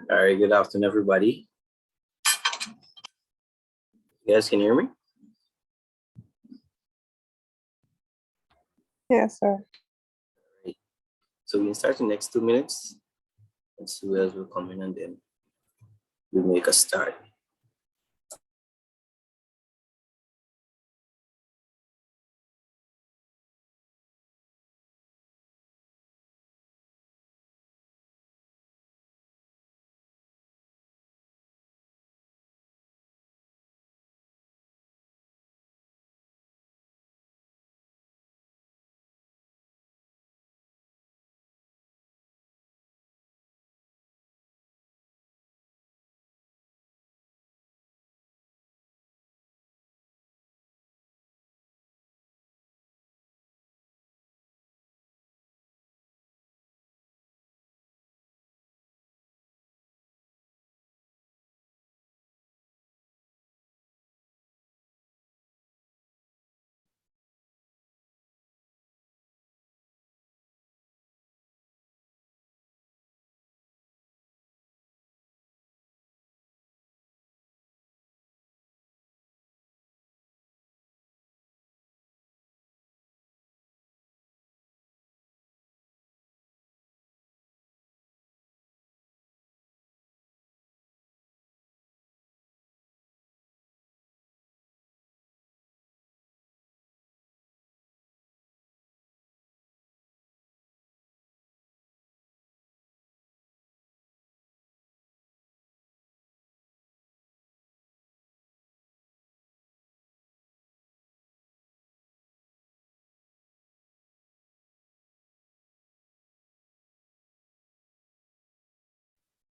All right, good afternoon, everybody. You guys can hear me? Yes, sir. Right. So we can start in the next 2 minutes. Let's see who else will come in and then we make a start.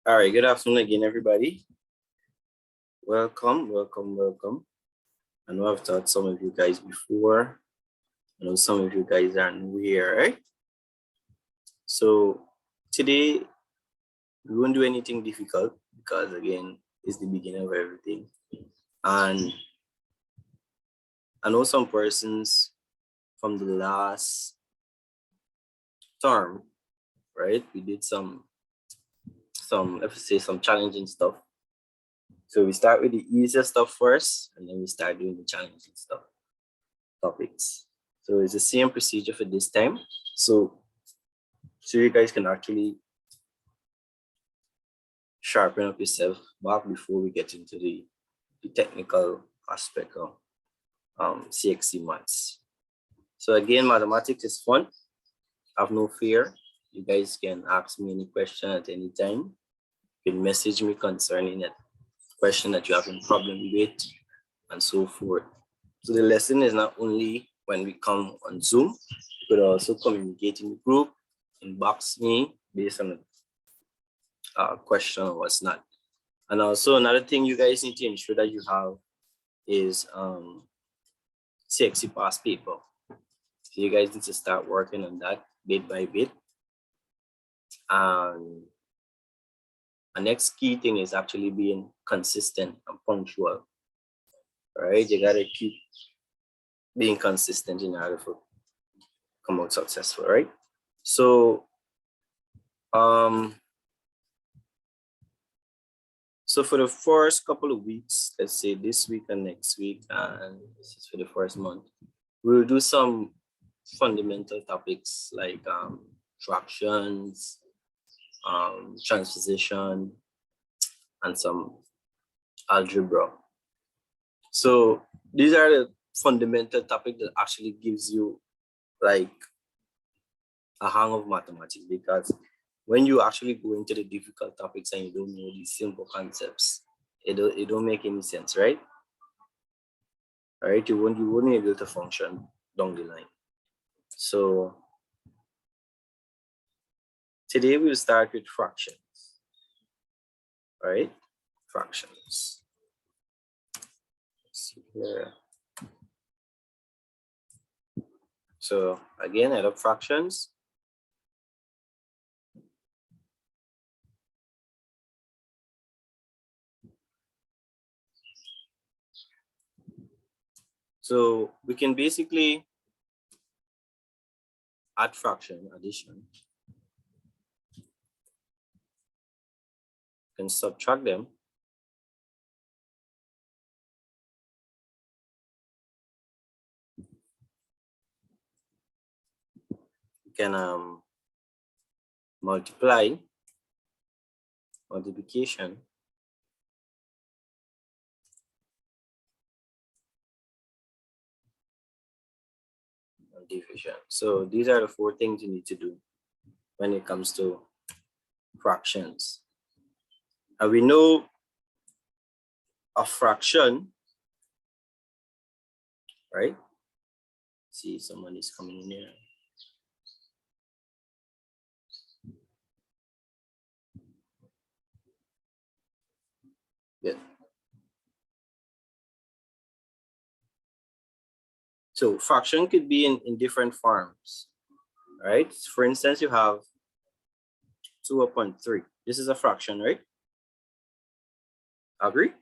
All right, good afternoon again, everybody. Welcome, welcome, welcome. I know I've taught some of you guys before. I know some of you guys are new here, right? So today we won't do anything difficult because again, it's the beginning of everything. And I know some persons from the last term, right? We did some let's say some challenging stuff. So we start with the easier stuff first, and then we start doing the challenging topics. So it's the same procedure for this time. So you guys can actually sharpen up yourself back before we get into the technical aspect of CXC maths. So again, mathematics is fun. Have no fear. You guys can ask me any question at any time. You can message me concerning that question that you have a problem with, and so forth. So the lesson is not only when we come on Zoom, you could also communicate in the group, inbox me based on a question or what's not. And also another thing you guys need to ensure that you have is CXC past paper. So you guys need to start working on that bit by bit. And the next key thing is actually being consistent and punctual. All right, you gotta keep being consistent in order to come out successful, right? So, so for the first couple of weeks, let's say this week and next week, and this is for the first month, we'll do some fundamental topics like fractions, transposition, and some algebra. So these are the fundamental topics that actually gives you like a hang of mathematics, because when you actually go into the difficult topics and you don't know these simple concepts, it don't make any sense, right? All right, you won't be able to function down the line. So today we'll start with fractions. All right, fractions. Let's see here. So again, I love fractions. So we can basically add fraction, addition. You can subtract them. You can multiply, multiplication, and division. So these are the 4 things you need to do when it comes to fractions. And we know a fraction, right? See, someone is coming in here. Good. So fraction could be in different forms, right? For instance, you have 2 upon 3. This is a fraction, right? Agree?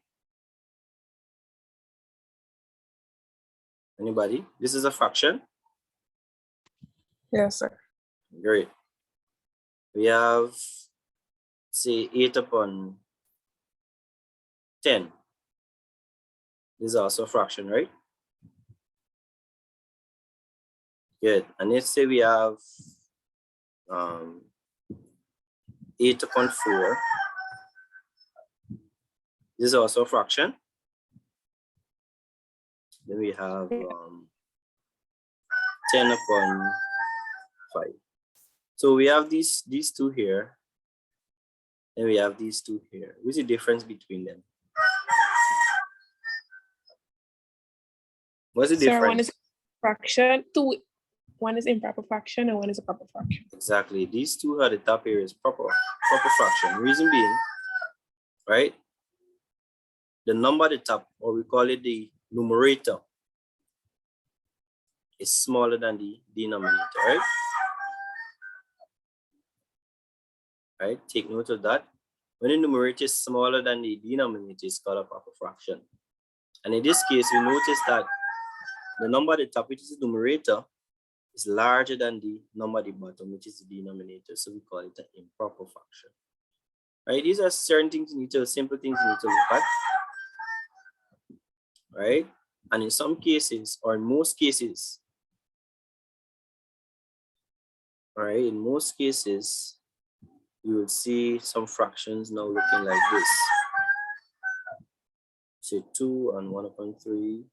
Anybody? This is a fraction? Yes, sir. Great. We have, say, 8 upon 10. This is also a fraction, right? Good. And let's say we have 8 upon 4. This is also a fraction. Then we have 10 upon 5. So we have these 2 here, and we have these 2 here. What's the difference between them? What's the difference? One is fraction, one is improper fraction and one is a proper fraction. Exactly. These 2 at the top here is proper fraction. Reason being, right? The number at the top, or we call it the numerator, is smaller than the denominator, right? Right? Take note of that. When the numerator is smaller than the denominator, it's called a proper fraction. And in this case, we notice that the number at the top, which is the numerator, is larger than the number at the bottom, which is the denominator. So we call it an improper fraction. Right? These are certain things you need to, simple things you need to look at. right? And in some cases, or in most cases, right, in most cases, you will see some fractions now looking like this. Say 2 and 1/3.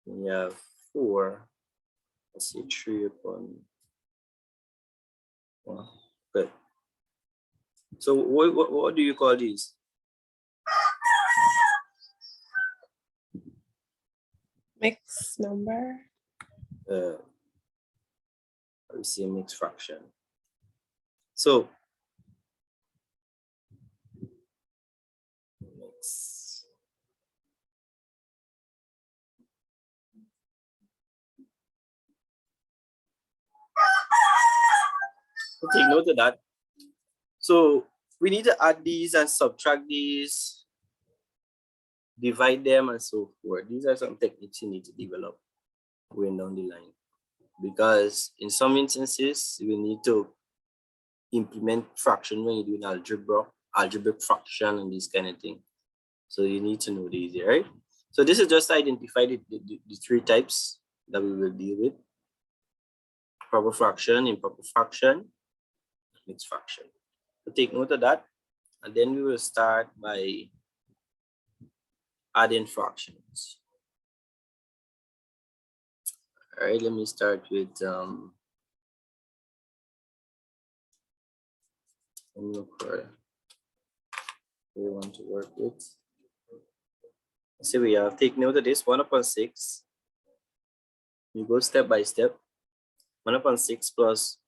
Then you have 4. Let's say 3/1. Good. So what do you call these? Mixed number. I would say mixed fraction. So mix. Take note of that. So we need to add these and subtract these, divide them and so forth. These are some techniques you need to develop going down the line, because in some instances we need to implement fraction when you're doing algebraic fraction and this kind of thing. So you need to know these, right? So this is just to identify the 3 types that we will deal with: proper fraction, improper fraction, mixed fraction. So take note of that, and then we will start by adding fractions. All right, let me start with let me look for what we want to work with. So we have, take note of this, 1/6. You go step by step. 1/6 plus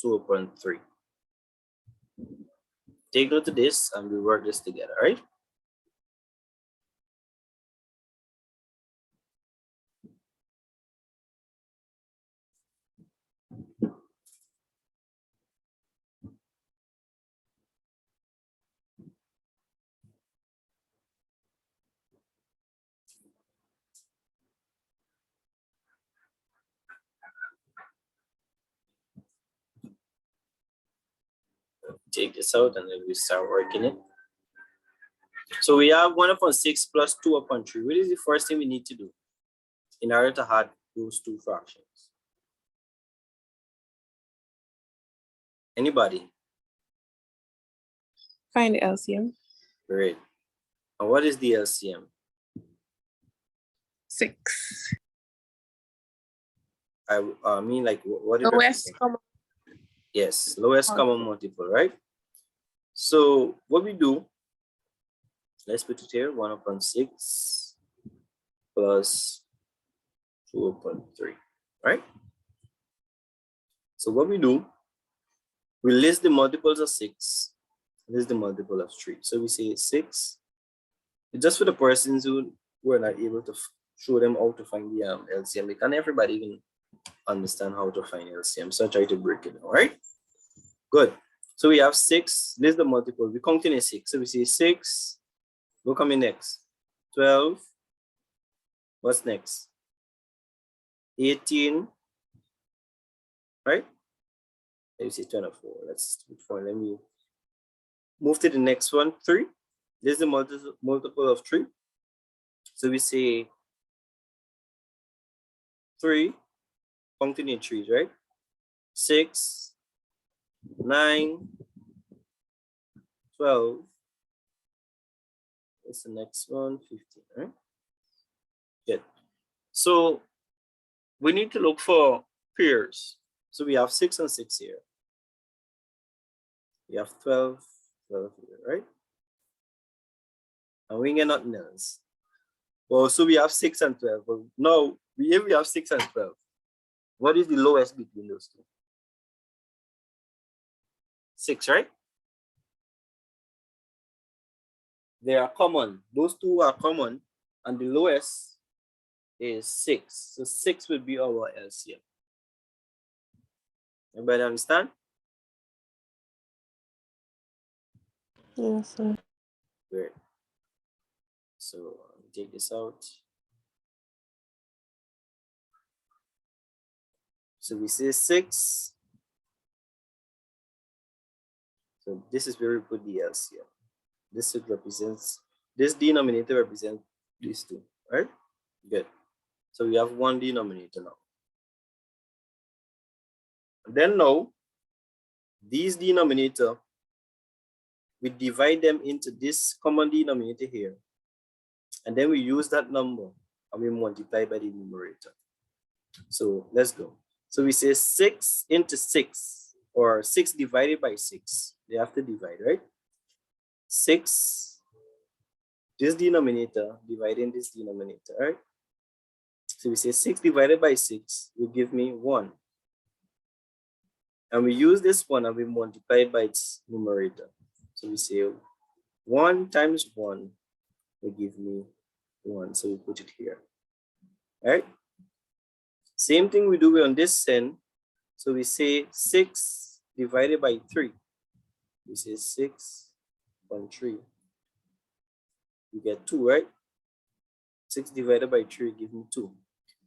2/3. Take note of this and we work this together, right? Take this out and then we start working it. So we have 1/6 plus 2/3. What is the first thing we need to do in order to add those 2 fractions? Anybody? Find the LCM. Great. And what is the LCM? 6. I mean, like, what it Lowest represents? common. Yes, lowest common multiple, right? So what we do, let's put it here, 1/6 plus 2/3, right? So what we do, we list the multiples of 6, list the multiple of 3. So we say 6, just for the persons who were not able to show them how to find the LCM, because everybody even understand how to find LCM. So I try to break it down, right? Good. So we have 6, list the multiple, we count in 6. So we say 6, what coming next? 12, what's next? 18, right? Let me say 24. Let's do 4. Let me move to the next one. 3. This is the multiple of 3. So we say 3, counting in 3s, right? 6, 9, 12. What's the next one? 15, right? Good. So we need to look for pairs. So we have 6 and 6 here. We have 12, 12 here, right? And we get nothing else. Well, so we have 6 and 12. But now, here we have 6 and 12. What is the lowest between those two? 6, right? They are common. Those two are common. And the lowest is 6. So 6 will be our LCM. Everybody understand? Yes, sir. Great. So take this out. So we say 6. So this is where we put the LCM. This represents this denominator represents these two, right? Good. So we have one denominator now. And then now, these denominator, we divide them into this common denominator here. And then we use that number and we multiply by the numerator. So let's go. So we say 6 into 6, or 6 divided by 6. They have to divide, right? 6, this denominator dividing this denominator, right? So we say 6 divided by 6 will give me 1. And we use this one and we multiply it by its numerator. So we say 1 times 1 will give me 1. So we put it here, right? Same thing we do on this end. So we say 6 divided by 3. We say 6 on 3. We get 2, right? 6 divided by 3 give me 2.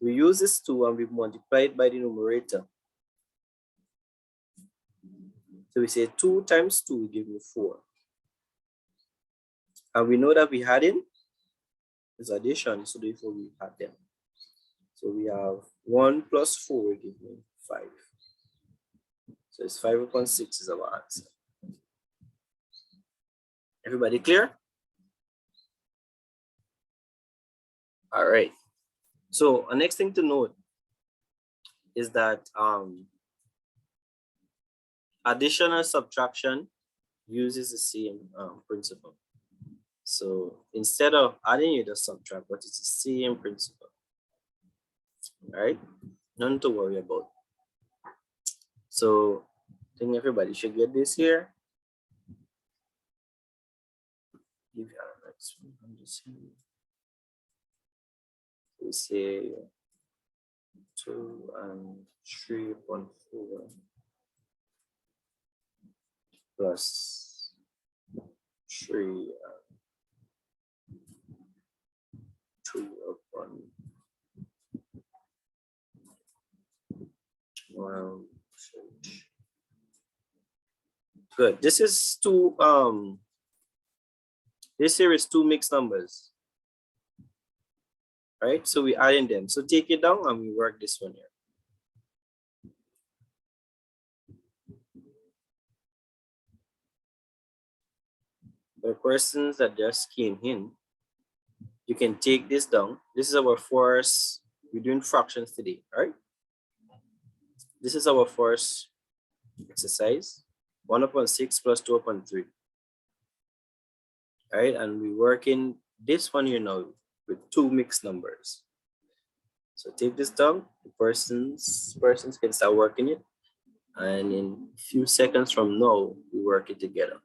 We use this 2 and we multiply it by the numerator. So we say 2 times 2 will give me 4. And we know that we had in is addition, so therefore we had them. So we have 1 plus 4 will give me 5. So it's 5 upon 6 is our answer. Everybody clear? All right. So the next thing to note is that addition and subtraction uses the same principle. So instead of adding, you just subtract, but it's the same principle. All right, nothing to worry about. So I think everybody should get this here. Give you our next one. I'm just saying. We say 2 and 3 upon 4 plus 3 and 2 upon 1. Good. This is two. This here is 2 mixed numbers. Right, so we add in them. So take it down and we work this one here. The persons that just came in, you can take this down. This is our first, we're doing fractions today, right? This is our first exercise, 1 upon 6 plus 2 upon 3. All right, and we're working this one here now with 2 mixed numbers. So take this down, the persons can start working it. And in a few seconds from now, we work it together.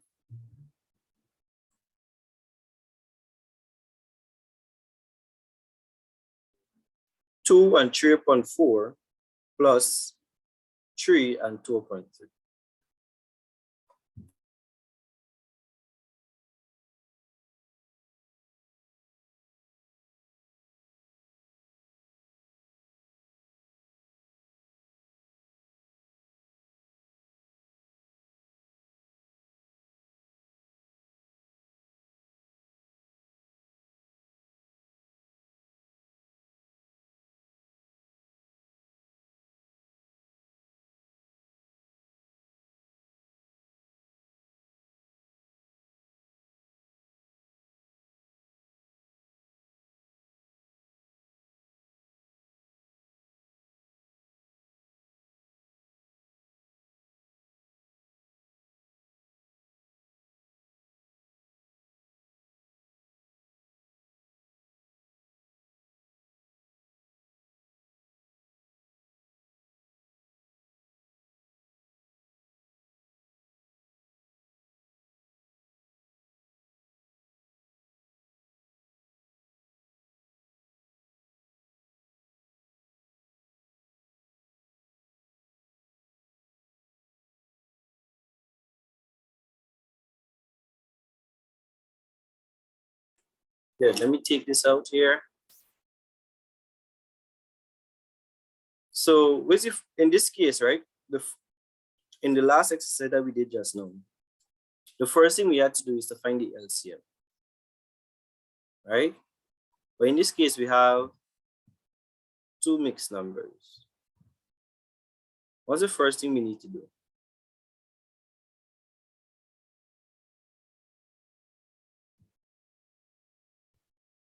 Two and 3 upon 4 plus 3 and 2 upon 3. Good, let me take this out here. So in this case, right, in the last exercise that we did just now, the first thing we had to do is to find the LCM. right? But in this case, we have two mixed numbers. What's the first thing we need to do?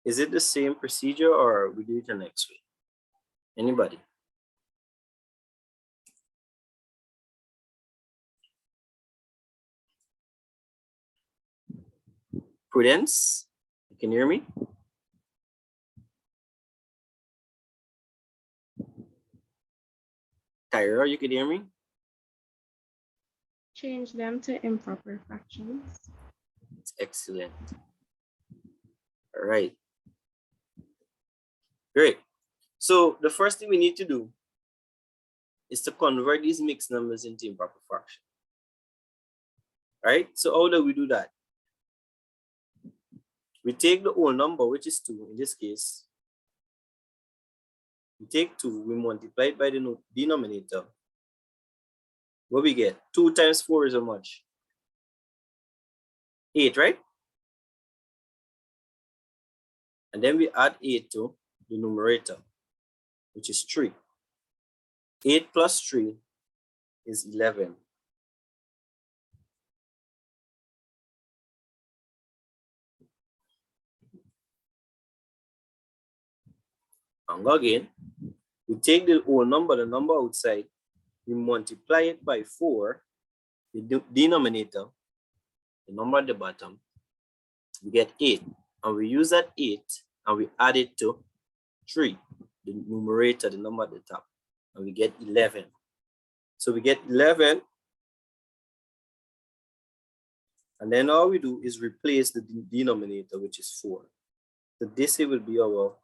Is it the same procedure or we do it the next way? Anybody? Prudence, you can hear me? Tyra, you can hear me? Change them to improper fractions. It's excellent. All right. Great. So the first thing we need to do is to convert these mixed numbers into improper fraction. All right. So how do we do that? We take the whole number, which is 2 in this case. We take 2, we multiply it by the denominator. What we get? 2 times 4 is how much? 8, right? And then we add 8 to the numerator, which is 3. 8 plus 3 is 11. And again, we take the whole number, the number outside, we multiply it by 4, the denominator, the number at the bottom, we get 8. And we use that 8 and we add it to 3, the numerator, the number at the top, and we get 11. So we get 11. And then all we do is replace the denominator, which is 4. So this will be our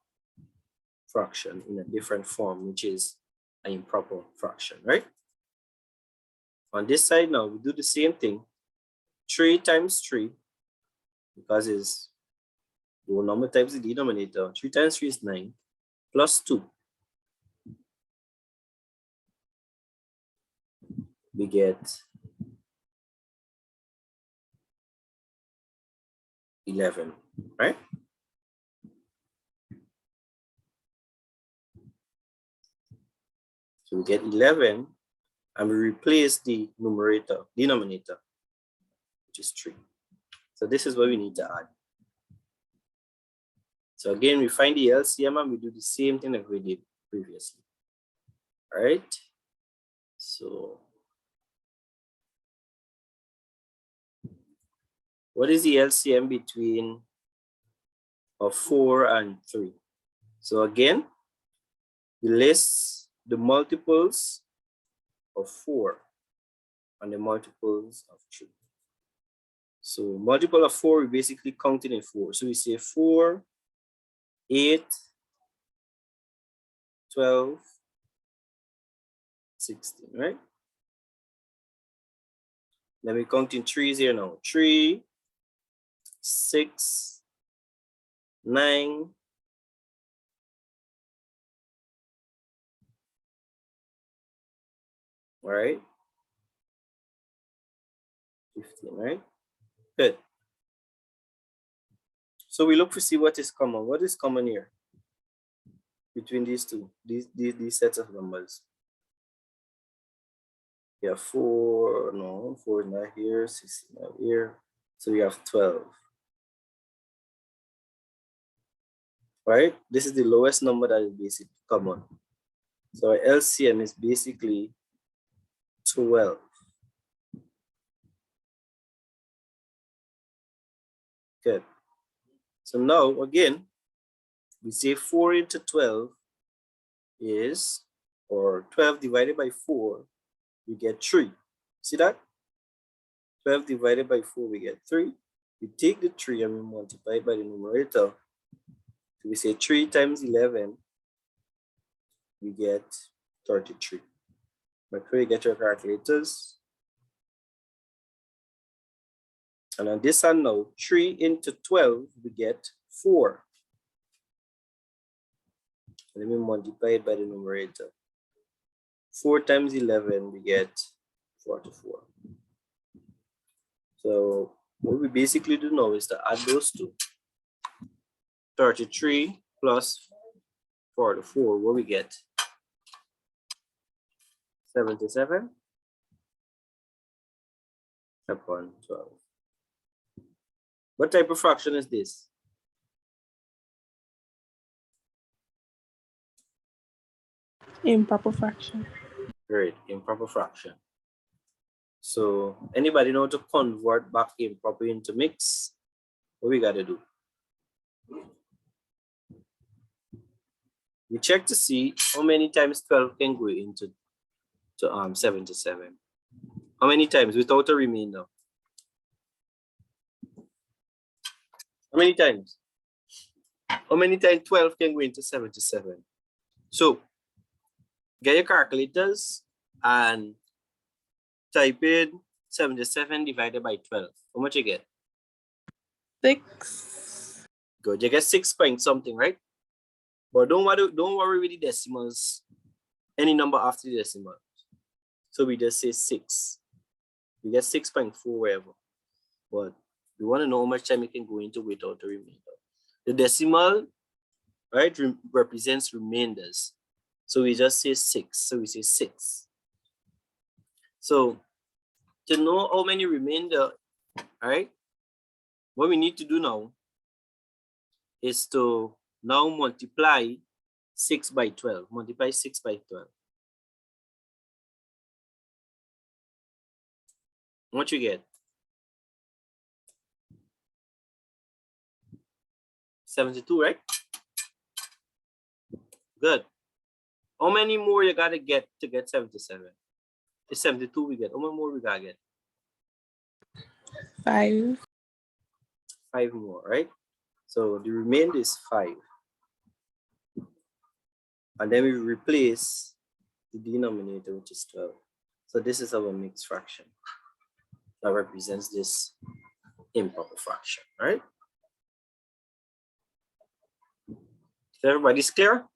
fraction in a different form, which is an improper fraction, right? On this side now, we do the same thing. 3 times 3, because it's the whole number times the denominator. 3 times 3 is 9, plus 2. We get 11, right? So we get 11, and we replace the denominator, which is 3. So this is what we need to add. So again, we find the LCM and we do the same thing that we did previously. All right. So what is the LCM between 4 and 3? So again, we list the multiples of 4 and the multiples of 3. So multiple of 4, we basically counted in 4. So we say 4, 8, 12, 16, right? Let me count in 3s here now. 3, 6, 9, 15, right? Good. So we look to see what is common. What is common here between these two, these sets of numbers? We have 4, no, 4 is not here, 6 is not here. So we have 12. Right? This is the lowest number that is basically common. So our LCM is basically 12. Good. So now again, we say 4 into 12 is, or 12 divided by 4, we get 3. See that? 12 divided by 4, we get 3. We take the 3 and we multiply it by the numerator. So we say 3 times 11, we get 33. Make sure you get your calculators. And on this one now, 3 into 12, we get 4. Let me multiply it by the numerator. 4 times 11, we get 44. So what we basically do now is to add those two. 33 plus 44, what we get? 77 upon 12. What type of fraction is this? Improper fraction. Great, improper fraction. So anybody know to convert back improper into mix? What we got to do? We check to see how many times 12 can go into 77. How many times without a remainder? How many times? How many times 12 can go into 77? So get your calculators and type in 77 divided by 12. How much you get? 6. Good. You get 6 point something, right? But don't worry with the decimals. Any number after the decimal. So we just say 6. We get 6.4 wherever. But we want to know how much time you can go into without the remainder. The decimal, right, represents remainders. So we just say 6. So we say 6. So to know how many remainder, right, what we need to do now is to now multiply 6 by 12. Multiply 6 by 12. What you get? 72, right? Good. How many more you gotta get to get 77? It's 72 we get. How many more we gotta get? 5. 5 more, right? So the remainder is 5. And then we replace the denominator, which is 12. So this is our mixed fraction that represents this improper fraction, right? So everybody's clear?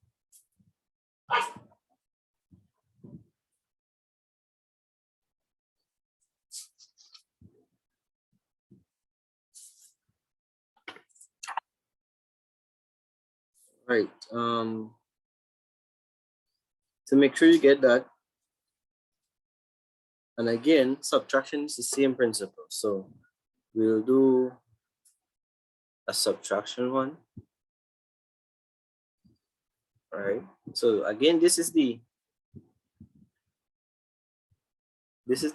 Right. To make sure you get that, and again, subtraction is the same principle. So we'll do a subtraction one. All right. So again, this is the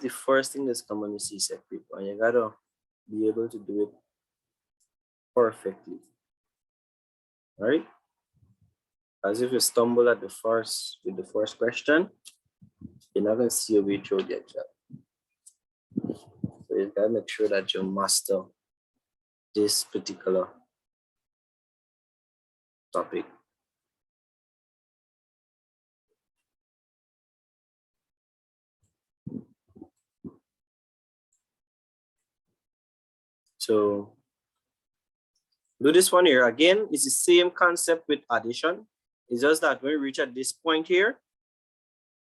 first thing that's common in CSEC people, and you gotta be able to do it perfectly. All right. As if you stumble at the first question, you're not gonna see a way through the exam. So you gotta make sure that you master this particular topic. So do this one here. Again, it's the same concept with addition. It's just that when we reach at this point here,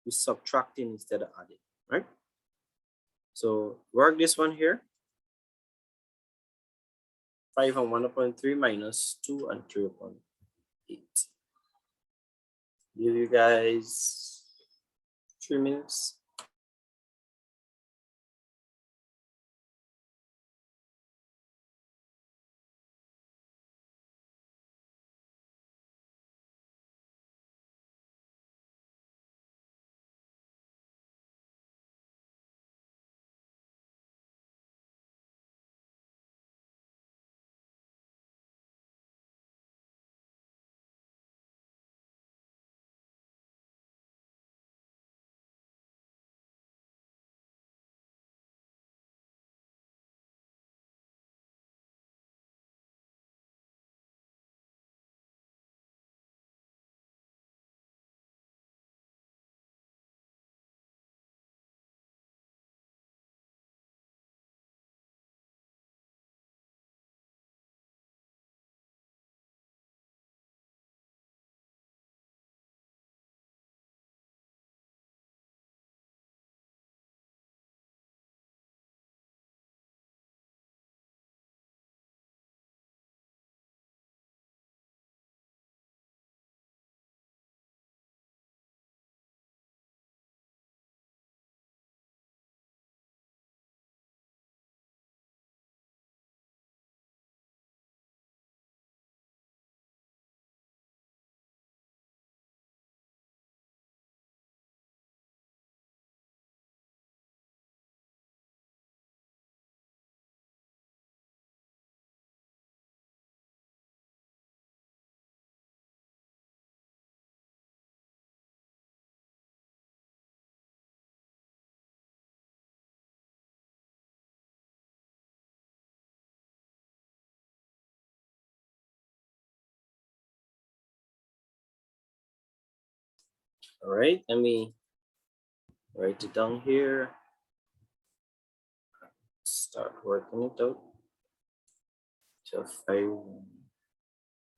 we're subtracting instead of adding, right? So work this one here. 5 and 1/3 minus 2 and 3/8. Give you guys 3 minutes. All right, let me write it down here. Start working it out. So 5,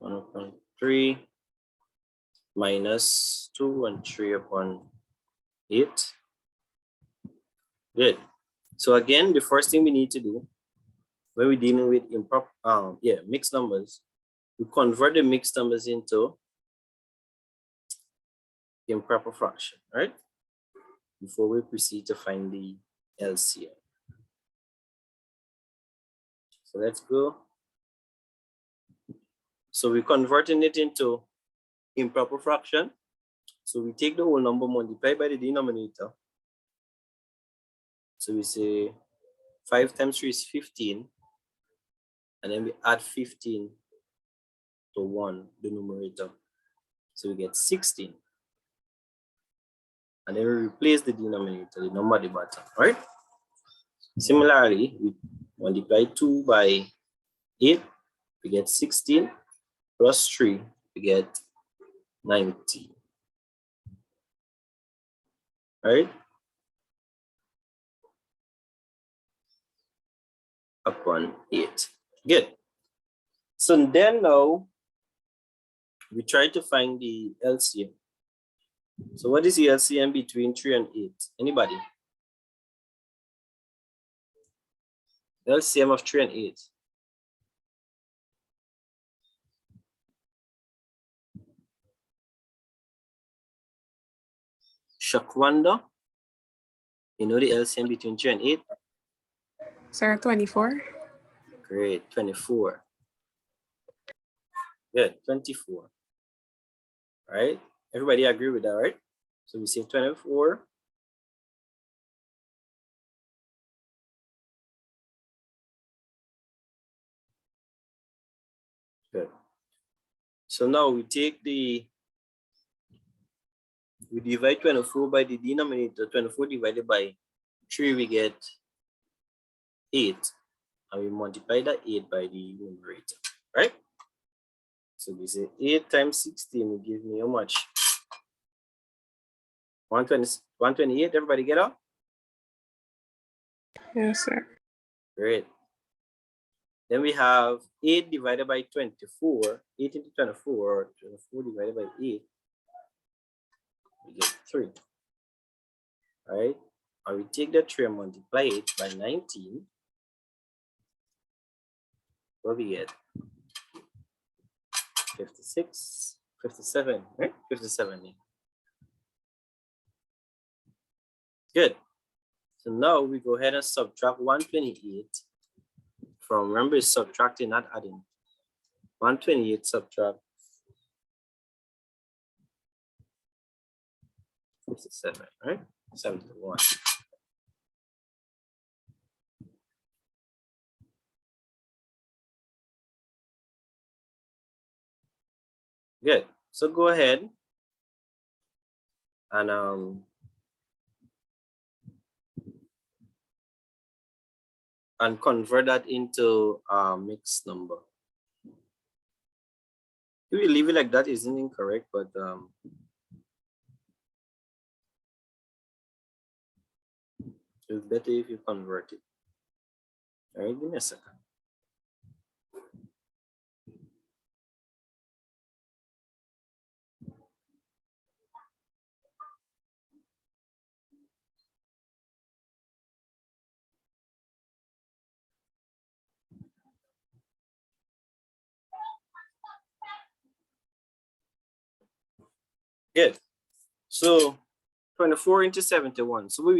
1.3 minus 2 and 3 upon 8. Good. So again, the first thing we need to do when we're dealing with improper, mixed numbers, we convert the mixed numbers into improper fraction, right? Before we proceed to find the LCM. So let's go. So we're converting it into improper fraction. So we take the whole number, multiply by the denominator. So we say 5 times 3 is 15. And then we add 15 to 1, the numerator. So we get 16. And then we replace the denominator, the number at the bottom, right? Similarly, we multiply 2 by 8, we get 16, plus 3, we get 19. Right? Upon 8. Good. So then now, we try to find the LCM. So what is the LCM between 3 and 8? Anybody? LCM of 3 and 8. Shakwanda, you know the LCM between 3 and 8? Sir, 24. Great, 24. Good, 24. All right, everybody agree with that, right? So we say 24. Good. So now we divide 24 by the denominator. 24 divided by 3, we get 8. And we multiply that 8 by the numerator, right? So we say 8 times 16 will give me how much? 128, everybody get up? Yes, sir. Great. Then we have 8 divided by 24, 8 into 24, 24 divided by 8, we get 3. All right, and we take that 3 and multiply it by 19, what we get? 56, 57, right? 57. Yeah. Good. So now we go ahead and subtract 128 from, remember, it's subtracting, not adding. 128 subtract 57, right? 71. Good. So go ahead and convert that into a mixed number. If you leave it like that, isn't incorrect, but it's better if you convert it. All right, give me a second. Good. So 24 into 71. So what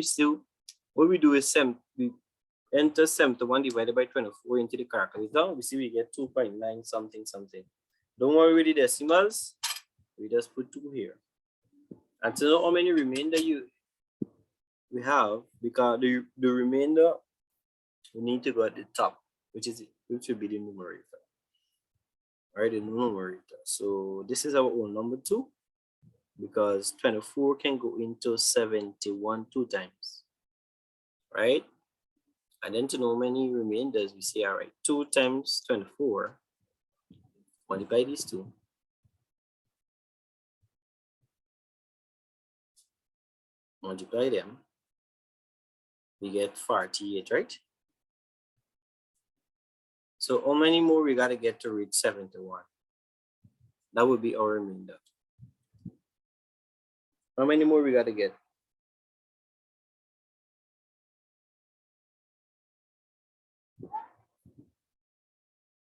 we do is we enter 71 divided by 24 into the calculator. We see we get 2.9 something something. Don't worry with the decimals. We just put 2 here. And to know how many remainder we have, because the remainder we need to go at the top, which will be the numerator. All right, the numerator. So this is our own number 2, because 24 can go into 71 2 times, right? And then to know how many remainders, we say, all right, 2 times 24, multiply these 2. multiply them, we get 48, right? So how many more we gotta get to reach 71? That would be our remainder. How many more we gotta get?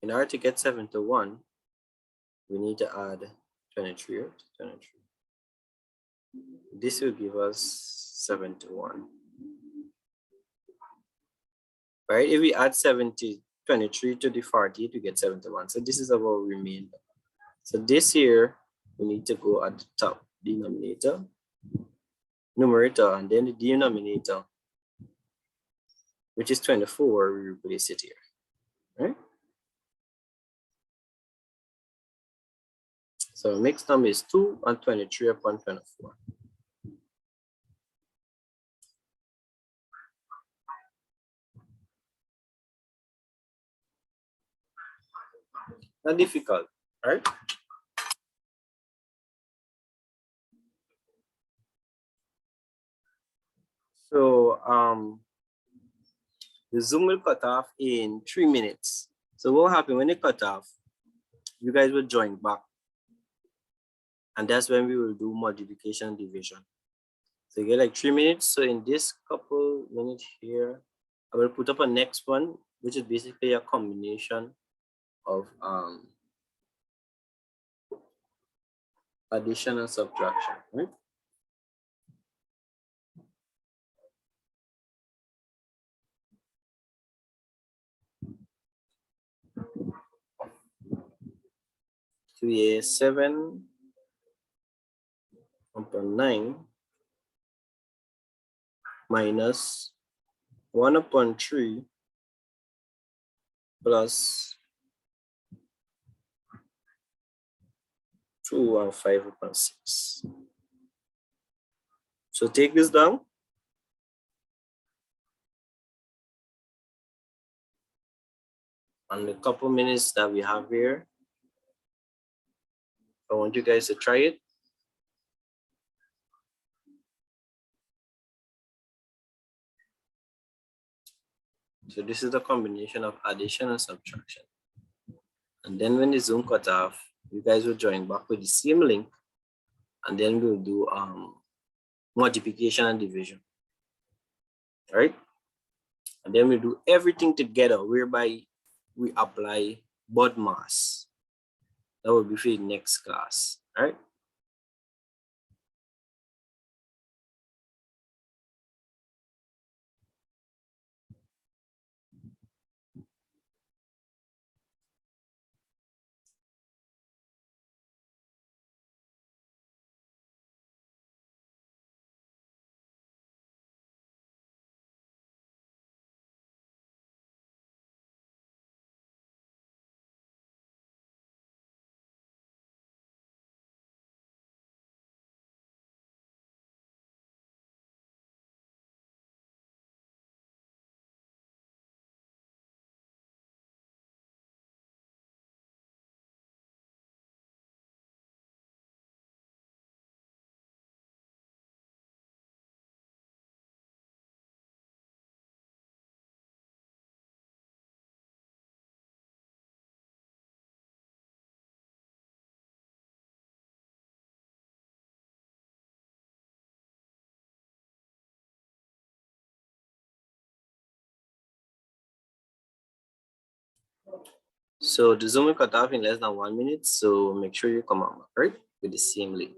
In order to get 71, we need to add 23, 23. This will give us 71. Right? If we add 23 to the 48, we get 71. So this is our remainder. So this here, we need to go at the top, denominator, numerator, and then the denominator, which is 24, we replace it here. Right? So mixed number is 2 and 23 upon 24. Not difficult, right? So the Zoom will cut off in 3 minutes. So what will happen when it cut off? You guys will join back. And that's when we will do multiplication and division. So you get like 3 minutes. So in this couple minutes here, I will put up a next one, which is basically a combination of addition and subtraction, right? So yeah, 7 upon 9 minus 1 upon 3 plus 2 and 5 upon 6. So take this down. And the couple minutes that we have here, I want you guys to try it. So this is the combination of addition and subtraction. And then when the Zoom cut off, you guys will join back with the same link, and then we'll do multiplication and division. All right? And then we'll do everything together, whereby we apply BODMAS. That will be for the next class. All right? So the Zoom will cut off in less than 1 minute. So make sure you come on, right? With the same link.